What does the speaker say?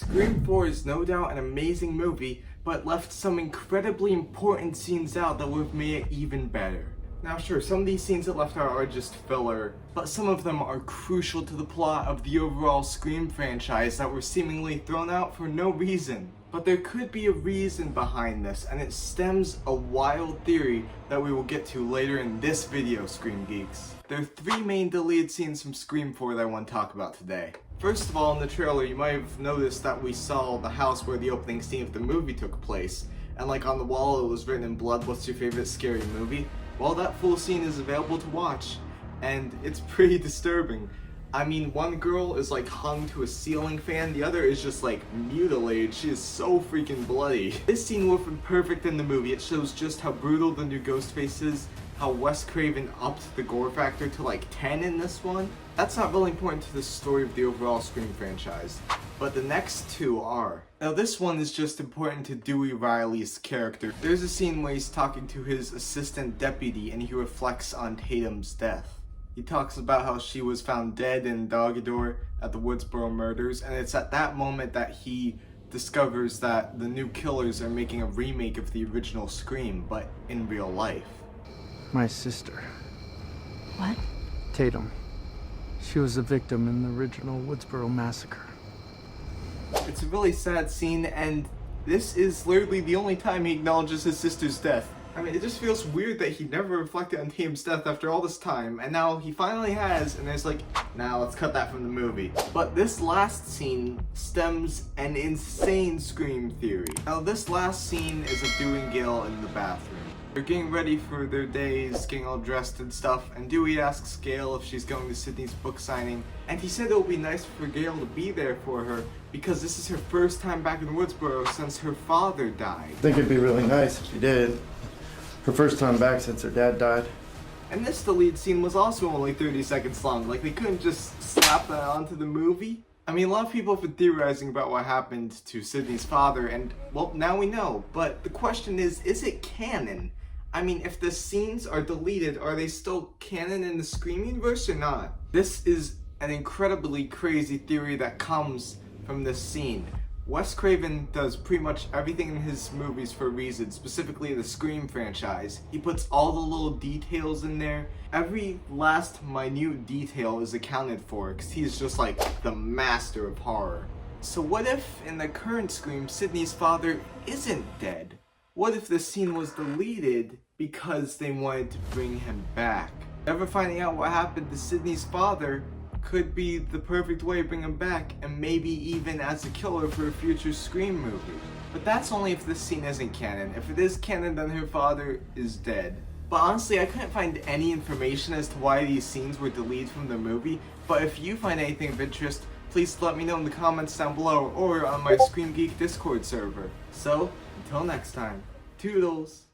Scream 4 is no doubt an amazing movie, but left some incredibly important scenes out that would have made it even better. Now sure, some of these scenes that left out are just filler, but some of them are crucial to the plot of the overall Scream franchise that were seemingly thrown out for no reason. But there could be a reason behind this, and it stems a wild theory that we will get to later in this video, ScreamGeeks. There are three main deleted scenes from Scream 4 that I want to talk about today. First of all, in the trailer, you might have noticed that we saw the house where the opening scene of the movie took place, and like on the wall it was written in blood, "What's your favorite scary movie?" Well, that full scene is available to watch, and it's pretty disturbing. I mean, one girl is like hung to a ceiling fan, the other is just like mutilated. She is so freaking bloody. This scene would have been perfect in the movie. It shows just how brutal the new Ghostface is, how Wes Craven upped the gore factor to like 10 in this one. That's not really important to the story of the overall Scream franchise, but the next two are. Now this one is just important to Dewey Riley's character. There's a scene where he's talking to his assistant deputy and he reflects on Tatum's death. He talks about how she was found dead in Doggador at the Woodsboro murders, and it's at that moment that he discovers that the new killers are making a remake of the original Scream, but in real life. My sister. What? Tatum. She was a victim in the original Woodsboro massacre. It's a really sad scene, and this is literally the only time he acknowledges his sister's death. I mean, it just feels weird that he never reflected on Tatum's death after all this time, and now he finally has, and it's like, nah, let's cut that from the movie. But this last scene stems an insane Scream theory. Now, this last scene is of Dewey and Gale in the bathroom. They're getting ready for their days, getting all dressed and stuff, and Dewey asks Gale if she's going to Sydney's book signing, and he said it would be nice for Gale to be there for her because this is her first time back in Woodsboro since her father died. I think it'd be really nice if she did. Her first time back since her dad died. And this deleted scene was also only 30 seconds long, like they couldn't just slap that onto the movie. I mean, a lot of people have been theorizing about what happened to Sydney's father, and well, now we know, but the question is it canon? I mean, if the scenes are deleted, are they still canon in the Scream universe or not? This is an incredibly crazy theory that comes from this scene. Wes Craven does pretty much everything in his movies for a reason, specifically the Scream franchise. He puts all the little details in there. Every last minute detail is accounted for because he's just like the master of horror. So what if in the current Scream, Sydney's father isn't dead? What if this scene was deleted because they wanted to bring him back? Ever finding out what happened to Sydney's father could be the perfect way to bring him back, and maybe even as a killer for a future Scream movie. But that's only if this scene isn't canon. If it is canon, then her father is dead. But honestly, I couldn't find any information as to why these scenes were deleted from the movie, but if you find anything of interest, please let me know in the comments down below or on my ScreamGeek Discord server. So, until next time, toodles!